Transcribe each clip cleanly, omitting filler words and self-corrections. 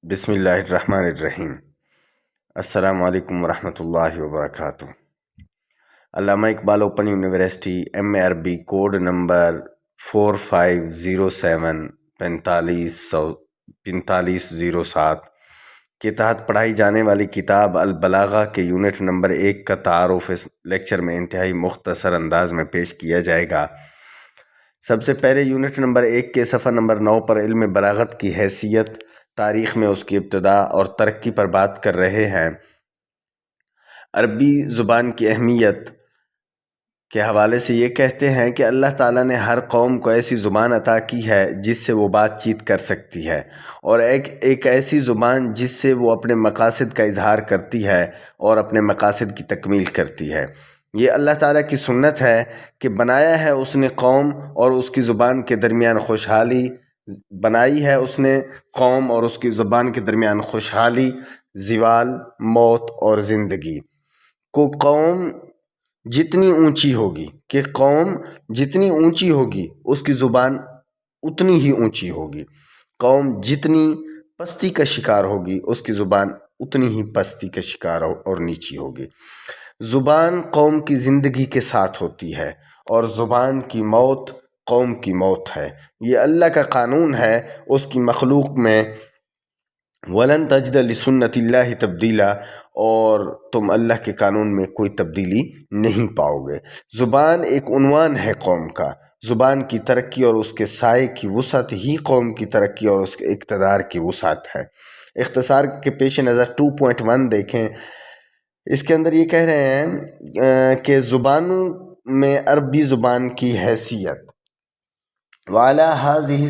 بسم اللہ الرحمن الرحیم۔ السلام علیکم ورحمۃ اللہ وبرکاتہ۔ علامہ اقبال اوپن یونیورسٹی ایم اے عربی کوڈ نمبر 4507 کے تحت پڑھائی جانے والی کتاب البلاغہ کے یونٹ نمبر 1 کا تعارف اس لیکچر میں انتہائی مختصر انداز میں پیش کیا جائے گا۔ سب سے پہلے یونٹ نمبر 1 کے صفحہ نمبر 9 پر علم بلاغت کی حیثیت، تاریخ میں اس کی ابتدا اور ترقی پر بات کر رہے ہیں۔ عربی زبان کی اہمیت کے حوالے سے یہ کہتے ہیں کہ اللہ تعالیٰ نے ہر قوم کو ایسی زبان عطا کی ہے جس سے وہ بات چیت کر سکتی ہے، اور ایک ایسی زبان جس سے وہ اپنے مقاصد کا اظہار کرتی ہے اور اپنے مقاصد کی تکمیل کرتی ہے۔ یہ اللہ تعالیٰ کی سنت ہے کہ بنایا ہے اس نے قوم اور اس کی زبان کے درمیان خوشحالی بنائی ہے اس نے قوم اور اس کی زبان کے درمیان خوشحالی، زوال، موت اور زندگی کو۔ قوم جتنی اونچی ہوگی اس کی زبان اتنی ہی اونچی ہوگی۔ قوم جتنی پستی کا شکار ہوگی اس کی زبان اتنی ہی پستی کا شکار اور نیچی ہوگی۔ زبان قوم کی زندگی کے ساتھ ہوتی ہے اور زبان کی موت قوم کی موت ہے۔ یہ اللہ کا قانون ہے اس کی مخلوق میں، وَلَن تَجِدَ لِسُنَّتِ اللَّهِ تَبْدِيلًا، اور تم اللہ کے قانون میں کوئی تبدیلی نہیں پاؤ گے۔ زبان ایک عنوان ہے قوم کا۔ زبان کی ترقی اور اس کے سائے کی وسعت ہی قوم کی ترقی اور اس کے اقتدار کی وسعت ہے۔ اختصار کے پیش نظر 2.1 دیکھیں۔ اس کے اندر یہ کہہ رہے ہیں کہ زبانوں میں عربی زبان کی حیثیت وَعَلَى هَذِهِ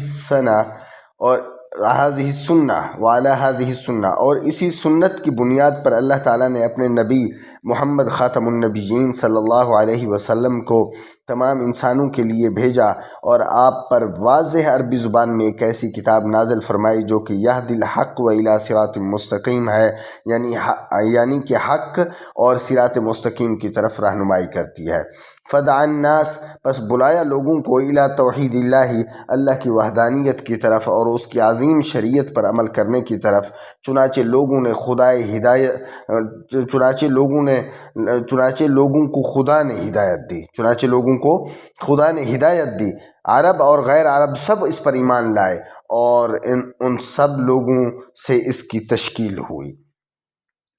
السُّنَّةِ، اور اسی سنت کی بنیاد پر اللہ تعالیٰ نے اپنے نبی محمد خاتم النبیین صلی اللہ علیہ وسلم کو تمام انسانوں کے لیے بھیجا اور آپ پر واضح عربی زبان میں ایک ایسی کتاب نازل فرمائی جو کہ یہدی الحق و الی صراط مستقیم ہے، یعنی کہ حق اور صراط مستقیم کی طرف رہنمائی کرتی ہے۔ فدع الناس، پس بلایا لوگوں کو، الی توحید اللہ کی وحدانیت کی طرف اور اس کی عظیم شریعت پر عمل کرنے کی طرف۔ چنانچہ لوگوں کو خدا نے ہدایت دی۔ عرب اور غیر عرب سب اس پر ایمان لائے اور ان سب لوگوں سے اس کی تشکیل ہوئی۔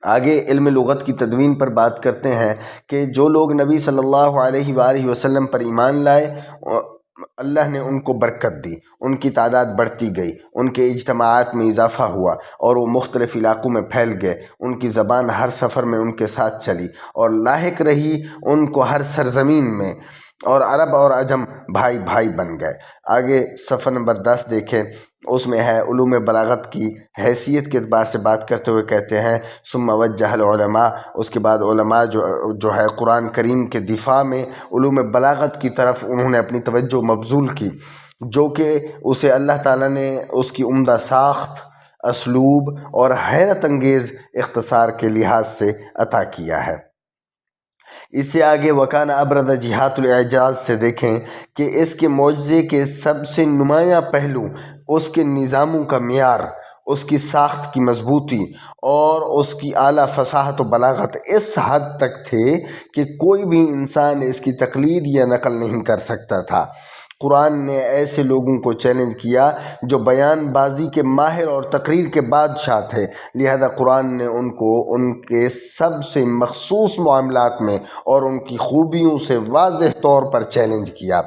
آگے علم لغت کی تدوین پر بات کرتے ہیں کہ جو لوگ نبی صلی اللہ علیہ وآلہ وسلم پر ایمان لائے، اللہ نے ان کو برکت دی، ان کی تعداد بڑھتی گئی، ان کے اجتماعات میں اضافہ ہوا اور وہ مختلف علاقوں میں پھیل گئے۔ ان کی زبان ہر سفر میں ان کے ساتھ چلی اور لاحق رہی ان کو ہر سرزمین میں، اور عرب اور عجم بھائی بھائی بن گئے۔ آگے صفحہ نمبر 10 دیکھیں، اس میں ہے علوم بلاغت کی حیثیت کے اعتبار سے بات کرتے ہوئے کہتے ہیں ثم وجہ العلماء، اس کے بعد علماء جو ہے قرآن کریم کے دفاع میں علوم بلاغت کی طرف انہوں نے اپنی توجہ مبذول کی، جو کہ اسے اللہ تعالیٰ نے اس کی عمدہ ساخت، اسلوب اور حیرت انگیز اختصار کے لحاظ سے عطا کیا ہے۔ اس سے آگے وکان ابرز جہات الاعجاز سے دیکھیں کہ اس کے معجزے کے سب سے نمایاں پہلو اس کے نظاموں کا معیار، اس کی ساخت کی مضبوطی اور اس کی اعلیٰ فصاحت و بلاغت اس حد تک تھے کہ کوئی بھی انسان اس کی تقلید یا نقل نہیں کر سکتا تھا۔ قرآن نے ایسے لوگوں کو چیلنج کیا جو بیان بازی کے ماہر اور تقریر کے بادشاہ تھے، لہذا قرآن نے ان کو ان کے سب سے مخصوص معاملات میں اور ان کی خوبیوں سے واضح طور پر چیلنج کیا،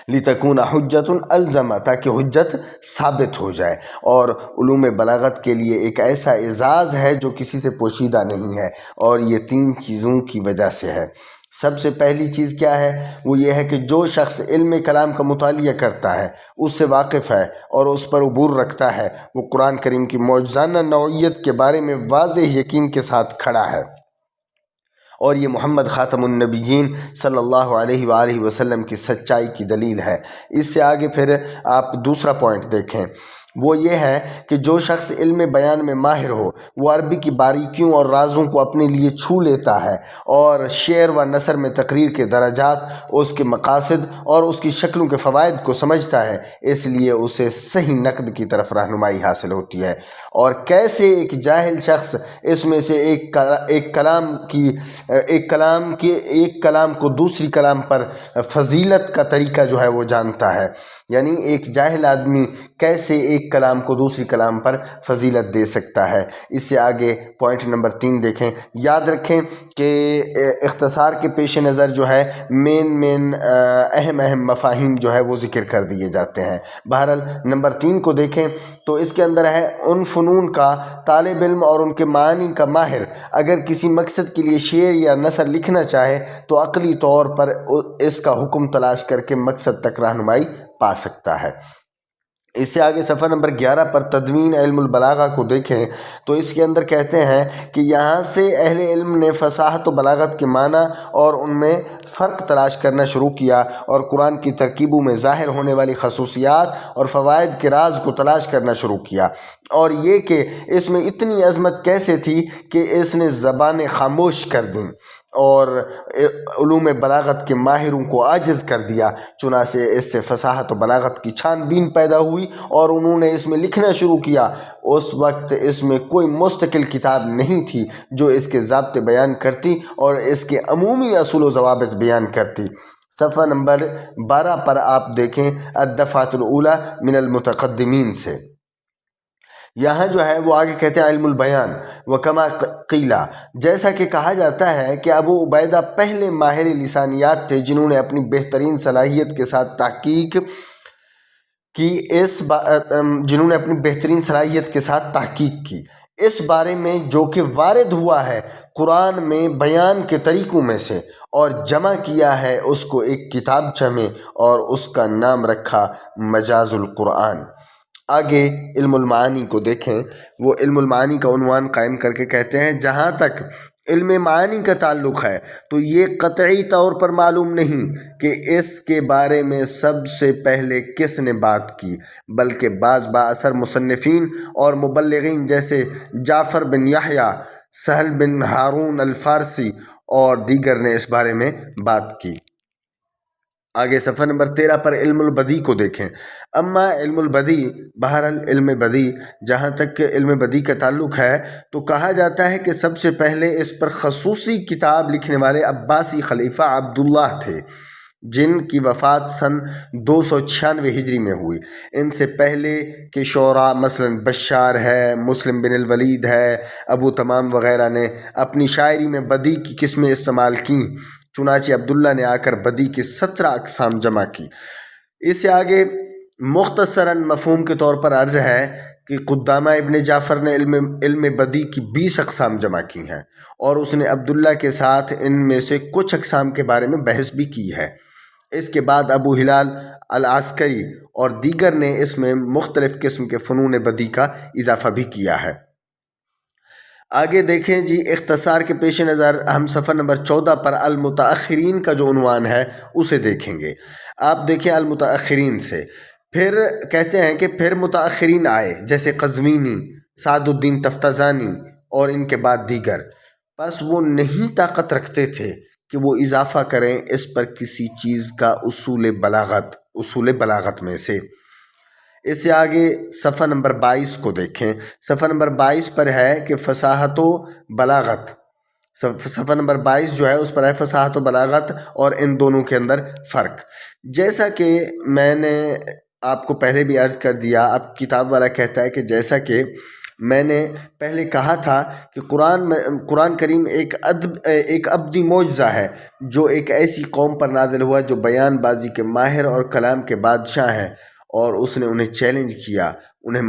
لِتَكُونَ حُجَّةٌ الزمہ، تاکہ حجت ثابت ہو جائے۔ اور علوم بلاغت کے لیے ایک ایسا اعزاز ہے جو کسی سے پوشیدہ نہیں ہے، اور یہ 3 چیزوں کی وجہ سے ہے۔ سب سے پہلی چیز کیا ہے؟ وہ یہ ہے کہ جو شخص علم کلام کا مطالعہ کرتا ہے، اس سے واقف ہے اور اس پر عبور رکھتا ہے، وہ قرآن کریم کی معجزانہ نوعیت کے بارے میں واضح یقین کے ساتھ کھڑا ہے، اور یہ محمد خاتم النبیین صلی اللہ علیہ وآلہ وسلم کی سچائی کی دلیل ہے۔ اس سے آگے پھر آپ دوسرا پوائنٹ دیکھیں، وہ یہ ہے کہ جو شخص علم بیان میں ماہر ہو وہ عربی کی باریکیوں اور رازوں کو اپنے لیے چھو لیتا ہے اور شعر و نثر میں تقریر کے درجات، اس کے مقاصد اور اس کی شکلوں کے فوائد کو سمجھتا ہے، اس لیے اسے صحیح نقد کی طرف رہنمائی حاصل ہوتی ہے۔ اور کیسے ایک جاہل شخص اس میں سے ایک کلام کو دوسری کلام پر فضیلت کا طریقہ جو ہے وہ جانتا ہے، یعنی ایک جاہل آدمی کیسے ایک کلام کو دوسری کلام پر فضیلت دے سکتا ہے۔ اس سے آگے پوائنٹ نمبر 3 دیکھیں۔ یاد رکھیں کہ اختصار کے پیش نظر جو ہے اہم مفاہیم جو ہے وہ ذکر کر دیے جاتے ہیں۔ بہرحال نمبر 3 کو دیکھیں تو اس کے اندر ہے ان فنون کا طالب علم اور ان کے معانی کا ماہر اگر کسی مقصد کے لیے شعر یا نثر لکھنا چاہے تو عقلی طور پر اس کا حکم تلاش کر کے مقصد تک رہنمائی پا سکتا ہے۔ اس سے آگے صفحہ نمبر 11 پر تدوین علم البلاغہ کو دیکھیں تو اس کے اندر کہتے ہیں کہ یہاں سے اہل علم نے فصاحت و بلاغت کے معنی اور ان میں فرق تلاش کرنا شروع کیا اور قرآن کی ترکیبوں میں ظاہر ہونے والی خصوصیات اور فوائد کے راز کو تلاش کرنا شروع کیا، اور یہ کہ اس میں اتنی عظمت کیسے تھی کہ اس نے زبانیں خاموش کر دیں اور علوم بلاغت کے ماہروں کو عاجز کر دیا۔ چنانچہ اس سے فصاحت و بلاغت کی چھان بین پیدا ہوئی اور انہوں نے اس میں لکھنا شروع کیا۔ اس وقت اس میں کوئی مستقل کتاب نہیں تھی جو اس کے ضابطے بیان کرتی اور اس کے عمومی اصول و ضوابط بیان کرتی۔ صفحہ نمبر 12 پر آپ دیکھیں الدفعۃ الاولی من المتقدمین سے، یہاں جو ہے وہ آگے کہتے ہیں علم البیان وکما قیلا، جیسا کہ کہا جاتا ہے کہ ابو عبیدہ پہلے ماہر لسانیات تھے جنہوں نے اپنی بہترین صلاحیت کے ساتھ تحقیق کی اس بارے میں جو کہ وارد ہوا ہے قرآن میں بیان کے طریقوں میں سے، اور جمع کیا ہے اس کو ایک کتابچہ میں اور اس کا نام رکھا مجاز القرآن۔ آگے علم المعانی کو دیکھیں، وہ علم المعانی کا عنوان قائم کر کے کہتے ہیں جہاں تک علم معانی کا تعلق ہے تو یہ قطعی طور پر معلوم نہیں کہ اس کے بارے میں سب سے پہلے کس نے بات کی، بلکہ بعض بااثر مصنفین اور مبلغین جیسے جعفر بن یحییٰ، سہل بن ہارون الفارسی اور دیگر نے اس بارے میں بات کی۔ آگے صفحہ نمبر 13 پر علم البدی کو دیکھیں۔ اما علم البدی، بہرحال علم بدی، جہاں تک کہ علم بدی کا تعلق ہے تو کہا جاتا ہے کہ سب سے پہلے اس پر خصوصی کتاب لکھنے والے عباسی خلیفہ عبداللہ تھے جن کی وفات سن 296 ہجری میں ہوئی۔ ان سے پہلے کے شعراء مثلا بشار ہے، مسلم بن الولید ہے، ابو تمام وغیرہ نے اپنی شاعری میں بدی کی قسمیں استعمال کیں، چنانچہ عبداللہ نے آ کر بدی کی 17 اقسام جمع کی۔ اس سے آگے مختصراً مفہوم کے طور پر عرض ہے کہ قدامہ ابن جعفر نے علم بدی کی 20 اقسام جمع کی ہیں اور اس نے عبداللہ کے ساتھ ان میں سے کچھ اقسام کے بارے میں بحث بھی کی ہے۔ اس کے بعد ابو ہلال العسکری اور دیگر نے اس میں مختلف قسم کے فنون بدی کا اضافہ بھی کیا ہے۔ آگے دیکھیں جی، اختصار کے پیش نظر ہم صفحہ نمبر 14 پر المتاخرین کا جو عنوان ہے اسے دیکھیں گے۔ آپ دیکھیں المتاخرین سے، پھر کہتے ہیں کہ پھر متاخرین آئے جیسے قزوینی، سعد الدین تفتازانی اور ان کے بعد دیگر، بس وہ نہیں طاقت رکھتے تھے کہ وہ اضافہ کریں اس پر کسی چیز کا اصول بلاغت میں سے۔ اس سے آگے صفحہ نمبر 22 کو دیکھیں۔ صفحہ نمبر 22 پر ہے کہ فصاحت و بلاغت، صفحہ نمبر 22 جو ہے اس پر ہے فصاحت و بلاغت اور ان دونوں کے اندر فرق۔ جیسا کہ میں نے آپ کو پہلے بھی عرض کر دیا، اب کتاب والا کہتا ہے کہ جیسا کہ میں نے پہلے کہا تھا کہ قرآن کریم ایک ابدی معجزہ ہے جو ایک ایسی قوم پر نازل ہوا جو بیان بازی کے ماہر اور کلام کے بادشاہ ہیں، اور اس نے انہیں چیلنج کیا، انہیں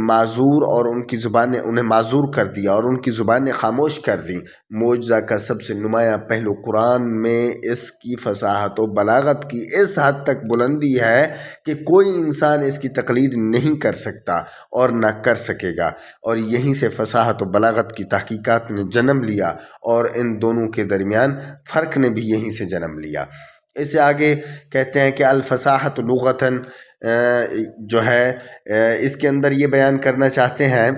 معذور کر دیا اور ان کی زبانیں خاموش کر دیں۔ معجزہ کا سب سے نمایاں پہلو قرآن میں اس کی فصاحت و بلاغت کی اس حد تک بلندی ہے کہ کوئی انسان اس کی تقلید نہیں کر سکتا اور نہ کر سکے گا، اور یہیں سے فصاحت و بلاغت کی تحقیقات نے جنم لیا اور ان دونوں کے درمیان فرق نے بھی یہیں سے جنم لیا۔ اس سے آگے کہتے ہیں کہ الفصاحت لغتاً جو ہے اس کے اندر یہ بیان کرنا چاہتے ہیں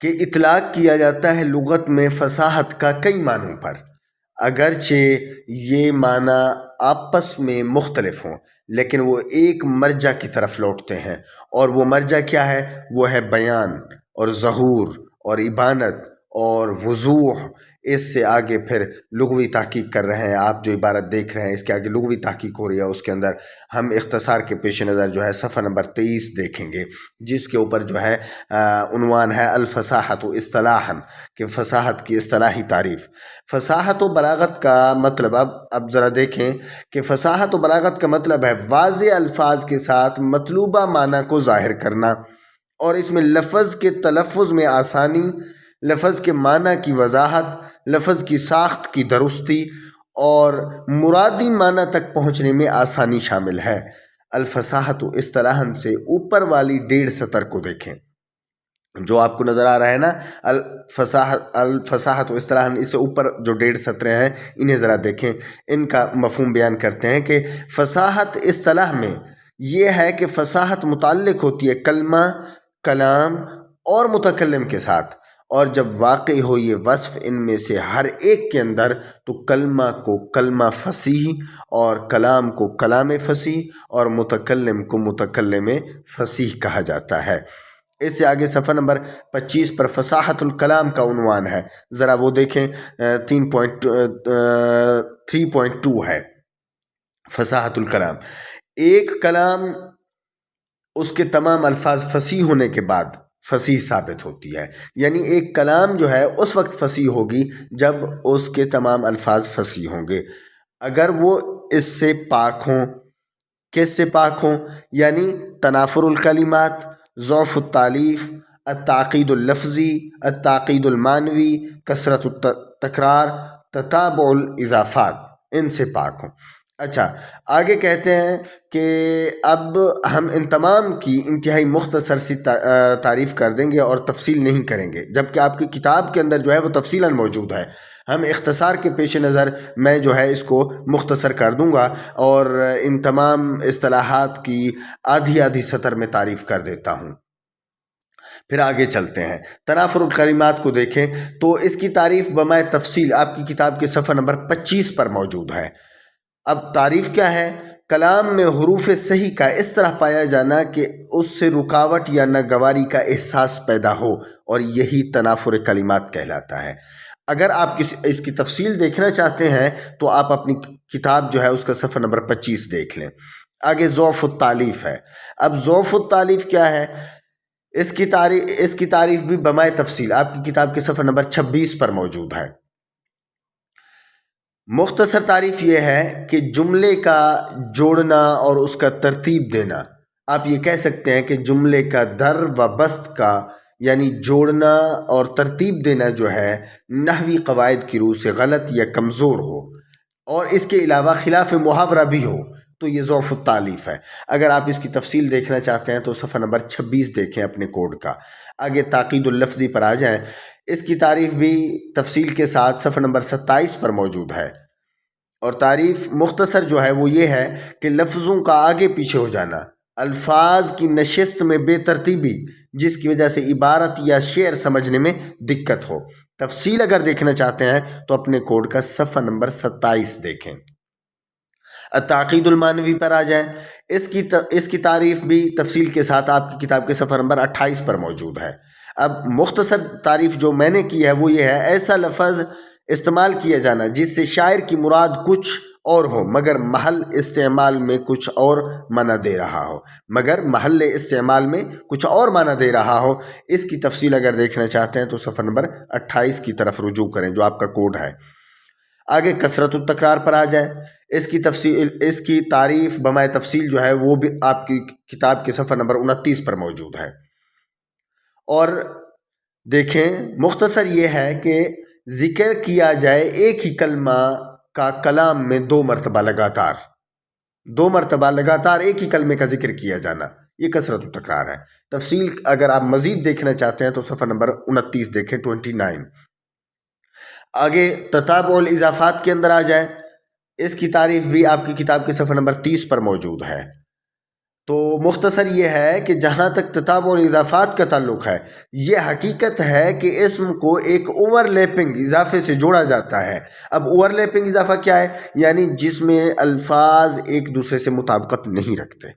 کہ اطلاق کیا جاتا ہے لغت میں فصاحت کا کئی معنوں پر، اگرچہ یہ معنی آپس میں مختلف ہوں لیکن وہ ایک مرجع کی طرف لوٹتے ہیں، اور وہ مرجع کیا ہے؟ وہ ہے بیان اور ظہور اور ابانت اور وضوح۔ اس سے آگے پھر لغوی تحقیق کر رہے ہیں، آپ جو عبارت دیکھ رہے ہیں اس کے آگے لغوی تحقیق ہو رہی ہے، اس کے اندر ہم اختصار کے پیش نظر جو ہے صفحہ نمبر 23 دیکھیں گے، جس کے اوپر جو ہے عنوان ہے الفصاحت اصطلاحاً، کہ فصاحت کی اصطلاحی تعریف۔ فصاحت و بلاغت کا مطلب اب ذرا دیکھیں کہ فصاحت و بلاغت کا مطلب ہے واضح الفاظ کے ساتھ مطلوبہ معنی کو ظاہر کرنا، اور اس میں لفظ کے تلفظ میں آسانی، لفظ کے معنی کی وضاحت، لفظ کی ساخت کی درستی اور مرادی معنی تک پہنچنے میں آسانی شامل ہے۔ الفصاحت اصطلاحاً سے اوپر والی 1.5 سطر کو دیکھیں، جو آپ کو نظر آ رہا ہے نا، الفصاحت اصطلاحاً، اس سے اوپر جو 1.5 سطریں ہیں انہیں ذرا دیکھیں، ان کا مفہوم بیان کرتے ہیں کہ فصاحت اصطلاح میں یہ ہے کہ فصاحت متعلق ہوتی ہے کلمہ، کلام اور متکلم کے ساتھ، اور جب واقع ہو یہ وصف ان میں سے ہر ایک کے اندر تو کلمہ کو کلمہ فصیح اور کلام کو کلام فصیح اور متکلم کو متکلم فصیح کہا جاتا ہے۔ اس سے آگے صفحہ نمبر 25 پر فصاحت الکلام کا عنوان ہے، ذرا وہ دیکھیں، 3.2 ہے فصاحت الکلام۔ ایک کلام اس کے تمام الفاظ فصیح ہونے کے بعد فصیح ثابت ہوتی ہے، یعنی ایک کلام جو ہے اس وقت فصیح ہوگی جب اس کے تمام الفاظ فصیح ہوں گے، اگر وہ اس سے پاک ہوں۔ کس سے پاک ہوں؟ یعنی تنافر الکلمات، ضعف التالیف، التعقید اللفظی، التعقید المعنوی، کثرت التکرار، تتابع الاضافات، ان سے پاک ہوں۔ اچھا، آگے کہتے ہیں کہ اب ہم ان تمام کی انتہائی مختصر سی تعریف کر دیں گے اور تفصیل نہیں کریں گے، جبکہ آپ کی کتاب کے اندر جو ہے وہ تفصیلاً موجود ہے۔ ہم اختصار کے پیش نظر میں جو ہے اس کو مختصر کر دوں گا اور ان تمام اصطلاحات کی آدھی سطر میں تعریف کر دیتا ہوں۔ پھر آگے چلتے ہیں، تنافر الکلمات کو دیکھیں تو اس کی تعریف بمائے تفصیل آپ کی کتاب کے صفحہ نمبر 25 پر موجود ہے۔ اب تعریف کیا ہے؟ کلام میں حروف صحیح کا اس طرح پایا جانا کہ اس سے رکاوٹ یا ناگواری کا احساس پیدا ہو، اور یہی تنافر کلمات کہلاتا ہے۔ اگر آپ اس کی تفصیل دیکھنا چاہتے ہیں تو آپ اپنی کتاب جو ہے اس کا صفحہ نمبر 25 دیکھ لیں۔ آگے ضعف التالیف ہے۔ اب ضعف التالیف کیا ہے؟ اس کی تعریف بھی بمائے تفصیل آپ کی کتاب کے صفحہ نمبر 26 پر موجود ہے۔ مختصر تعریف یہ ہے کہ جملے کا جوڑنا اور اس کا ترتیب دینا، آپ یہ کہہ سکتے ہیں کہ جملے کا در و بست کا، یعنی جوڑنا اور ترتیب دینا جو ہے نحوی قواعد کی روح سے غلط یا کمزور ہو، اور اس کے علاوہ خلاف محاورہ بھی ہو، تو یہ ضعف التالیف ہے۔ اگر آپ اس کی تفصیل دیکھنا چاہتے ہیں تو صفحہ نمبر 26 دیکھیں اپنے کوڈ کا۔ آگے تعقید اللفظی پر آ جائیں، اس کی تعریف بھی تفصیل کے ساتھ صفحہ نمبر 27 پر موجود ہے، اور تعریف مختصر جو ہے وہ یہ ہے کہ لفظوں کا آگے پیچھے ہو جانا، الفاظ کی نشست میں بے ترتیبی جس کی وجہ سے عبارت یا شعر سمجھنے میں دقت ہو۔ تفصیل اگر دیکھنا چاہتے ہیں تو اپنے کوڈ کا صفحہ نمبر 27 دیکھیں۔ التعقید المعنوی پر آ جائیں، اس کی تعریف بھی تفصیل کے ساتھ آپ کی کتاب کے صفحہ نمبر 28 پر موجود ہے۔ اب مختصر تعریف جو میں نے کی ہے وہ یہ ہے، ایسا لفظ استعمال کیا جانا جس سے شاعر کی مراد کچھ اور ہو مگر محل استعمال میں کچھ اور معنی دے رہا ہو، اس کی تفصیل اگر دیکھنا چاہتے ہیں تو صفحہ نمبر 28 کی طرف رجوع کریں جو آپ کا کوڈ ہے۔ آگے کثرت التکرار پر آ جائیں، اس کی تعریف بمائے تفصیل جو ہے وہ بھی آپ کی کتاب کے صفحہ نمبر 29 پر موجود ہے۔ اور دیکھیں، مختصر یہ ہے کہ ذکر کیا جائے ایک ہی کلمہ کا کلام میں 2 مرتبہ لگاتار ایک ہی کلمے کا ذکر کیا جانا، یہ کثرت التکرار ہے۔ تفصیل اگر آپ مزید دیکھنا چاہتے ہیں تو صفحہ نمبر 29 دیکھیں، 29۔ آگے تتابع الاضافات کے اندر آ جائیں، اس کی تعریف بھی آپ کی کتاب کے صفحہ نمبر 30 پر موجود ہے۔ تو مختصر یہ ہے کہ جہاں تک تتابع اور اضافات کا تعلق ہے، یہ حقیقت ہے کہ اسم کو ایک اوور لیپنگ اضافے سے جوڑا جاتا ہے۔ اب اوور لیپنگ اضافہ کیا ہے؟ یعنی جس میں الفاظ ایک دوسرے سے مطابقت نہیں رکھتے۔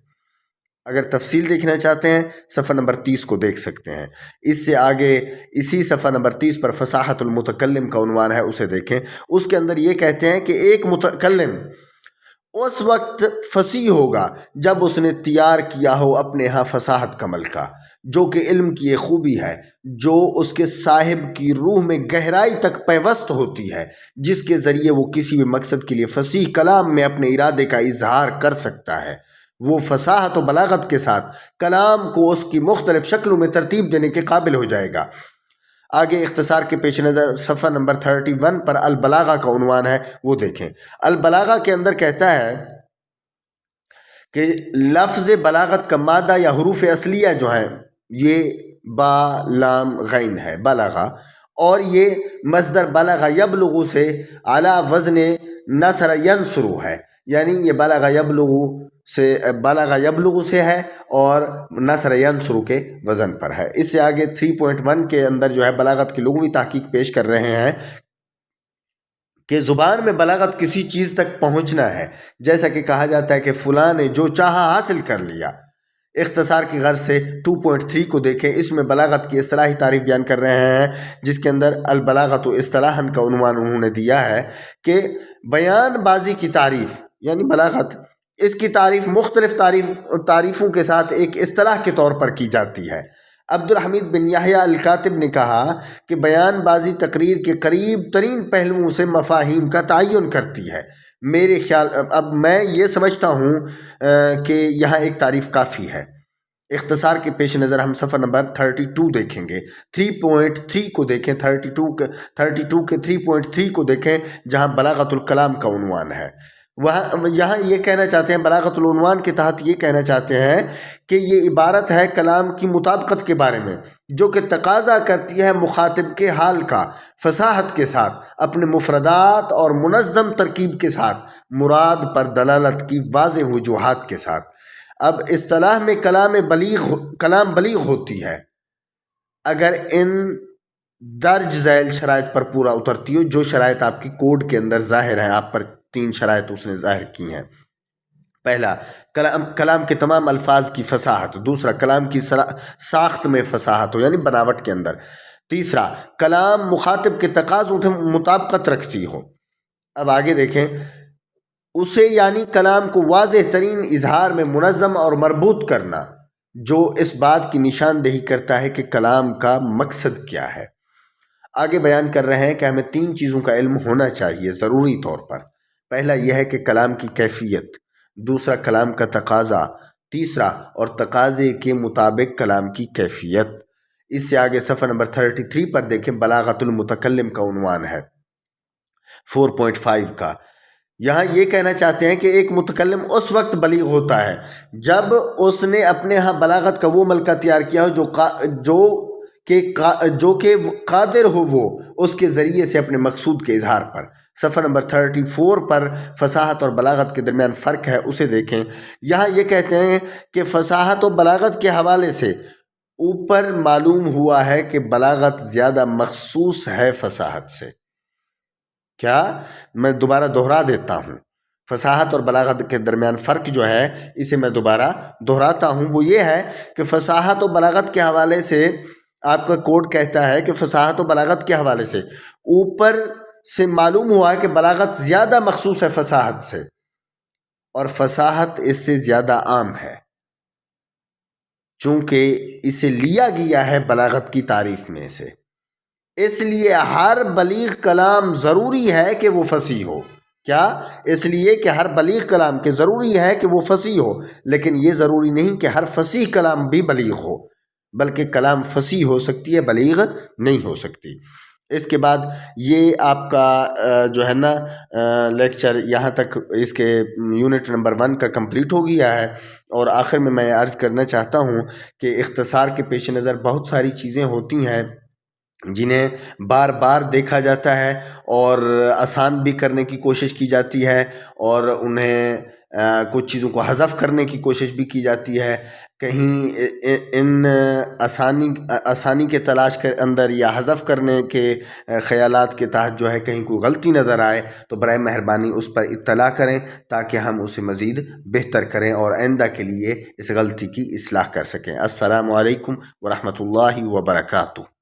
اگر تفصیل دیکھنا چاہتے ہیں صفحہ نمبر 30 کو دیکھ سکتے ہیں۔ اس سے آگے اسی صفحہ نمبر 30 پر فصاحت المتکلم کا عنوان ہے، اسے دیکھیں۔ اس کے اندر یہ کہتے ہیں کہ ایک متکلم اس وقت فصیح ہوگا جب اس نے تیار کیا ہو اپنے ہاں فصاحت کا ملکہ، جو کہ علم کی ایک خوبی ہے جو اس کے صاحب کی روح میں گہرائی تک پیوست ہوتی ہے، جس کے ذریعے وہ کسی بھی مقصد کے لیے فصیح کلام میں اپنے ارادے کا اظہار کر سکتا ہے۔ وہ فصاحت و بلاغت کے ساتھ کلام کو اس کی مختلف شکلوں میں ترتیب دینے کے قابل ہو جائے گا۔ آگے اختصار کے پیش نظر صفحہ نمبر 31 پر البلاغہ کا عنوان ہے، وہ دیکھیں۔ البلاغہ کے اندر کہتا ہے کہ لفظ بلاغت کا مادہ یا حروف اصلیہ جو ہیں یہ با لام غین ہے بلاغہ، اور یہ مصدر بلغ یبلغ سے علی وزن نصر ینصر ہے، یعنی یہ بلغ یبلغ سے ہے اور نصر ینصر کے وزن پر ہے۔ اس سے آگے 3.1 کے اندر جو ہے بلاغت کی لغوی تحقیق پیش کر رہے ہیں کہ زبان میں بلاغت کسی چیز تک پہنچنا ہے، جیسا کہ کہا جاتا ہے کہ فلاں نے جو چاہا حاصل کر لیا۔ اختصار کی غرض سے 2.3 کو دیکھیں، اس میں بلاغت کی اصطلاحی تعریف بیان کر رہے ہیں، جس کے اندر البلاغت و اصطلاحاً کا عنوان انہوں نے دیا ہے کہ بیان بازی کی تعریف یعنی بلاغت، اس کی تعریف مختلف تعریفوں کے ساتھ ایک اصطلاح کے طور پر کی جاتی ہے۔ عبد الحمید بن یحییٰ الکاتب نے کہا کہ بیان بازی تقریر کے قریب ترین پہلوؤں سے مفاہیم کا تعین کرتی ہے۔ میرے خیال اب میں یہ سمجھتا ہوں کہ یہاں ایک تعریف کافی ہے۔ اختصار کے پیش نظر ہم صفحہ نمبر 32 دیکھیں گے، 3.3 کو دیکھیں، 32 کے 3.3 کو دیکھیں جہاں بلاغت الکلام کا عنوان ہے۔ یہاں یہ کہنا چاہتے ہیں، بلاغت العنوان کے تحت یہ کہنا چاہتے ہیں کہ یہ عبارت ہے کلام کی مطابقت کے بارے میں، جو کہ تقاضا کرتی ہے مخاطب کے حال کا فصاحت کے ساتھ، اپنے مفردات اور منظم ترکیب کے ساتھ، مراد پر دلالت کی واضح وجوہات کے ساتھ۔ اب اصطلاح میں کلام بلیغ ہوتی ہے اگر ان درج ذیل شرائط پر پورا اترتی ہو، جو شرائط آپ کی کوڈ کے اندر ظاہر ہیں، آپ پر 3 شرائط اس نے ظاہر کی ہیں۔ پہلا، کلام کے تمام الفاظ کی فصاحت۔ دوسرا، کلام کی ساخت میں فصاحت ہو یعنی بناوٹ کے اندر۔ تیسرا، کلام مخاطب کے تقاضوں سے مطابقت رکھتی ہو۔ اب آگے دیکھیں، اسے یعنی کلام کو واضح ترین اظہار میں منظم اور مربوط کرنا، جو اس بات کی نشاندہی کرتا ہے کہ کلام کا مقصد کیا ہے۔ آگے بیان کر رہے ہیں کہ ہمیں 3 چیزوں کا علم ہونا چاہیے ضروری طور پر۔ پہلا یہ ہے کہ کلام کی کیفیت، دوسرا کلام کا تقاضا، تیسرا اور تقاضے کے مطابق کلام کی کیفیت۔ اس سے آگے صفحہ نمبر 33 پر دیکھیں، بلاغت المتکلم کا عنوان ہے 4.5 کا۔ یہاں یہ کہنا چاہتے ہیں کہ ایک متکلم اس وقت بلیغ ہوتا ہے جب اس نے اپنے ہاں بلاغت کا وہ ملکہ تیار کیا ہو جو کہ قادر ہو وہ اس کے ذریعے سے اپنے مقصود کے اظہار پر۔ صفحہ نمبر 34 پر فصاحت اور بلاغت کے درمیان فرق ہے، اسے دیکھیں۔ یہاں یہ کہتے ہیں کہ فصاحت و بلاغت کے حوالے سے اوپر معلوم ہوا ہے کہ بلاغت زیادہ مخصوص ہے فصاحت سے۔ کیا؟ میں دوبارہ دہرا دیتا ہوں، فصاحت اور بلاغت کے درمیان فرق جو ہے اسے میں دوبارہ دہراتا ہوں، وہ یہ ہے کہ فصاحت و بلاغت کے حوالے سے آپ کا کوڈ کہتا ہے کہ فصاحت و بلاغت کے حوالے سے اوپر سے معلوم ہوا ہے کہ بلاغت زیادہ مخصوص ہے فصاحت سے، اور فصاحت اس سے زیادہ عام ہے، چونکہ اسے لیا گیا ہے بلاغت کی تعریف میں سے۔ اس لیے ہر بلیغ کلام ضروری ہے کہ وہ فصیح ہو۔ کیا؟ اس لیے کہ ہر بلیغ کلام کے ضروری ہے کہ وہ فصیح ہو، لیکن یہ ضروری نہیں کہ ہر فصیح کلام بھی بلیغ ہو، بلکہ کلام فصیح ہو سکتی ہے، بلیغ نہیں ہو سکتی۔ اس کے بعد یہ آپ کا جو ہے نا لیکچر یہاں تک اس کے یونٹ نمبر 1 کا کمپلیٹ ہو گیا ہے، اور آخر میں میں عرض کرنا چاہتا ہوں کہ اختصار کے پیش نظر بہت ساری چیزیں ہوتی ہیں جنہیں بار بار دیکھا جاتا ہے اور آسان بھی کرنے کی کوشش کی جاتی ہے، اور انہیں کچھ چیزوں کو حذف کرنے کی کوشش بھی کی جاتی ہے۔ کہیں ان آسانی کے تلاش کے اندر یا حذف کرنے کے خیالات کے تحت جو ہے کہیں کوئی غلطی نظر آئے تو برائے مہربانی اس پر اطلاع کریں، تاکہ ہم اسے مزید بہتر کریں اور آئندہ کے لیے اس غلطی کی اصلاح کر سکیں۔ السلام علیکم ورحمۃ اللہ وبرکاتہ۔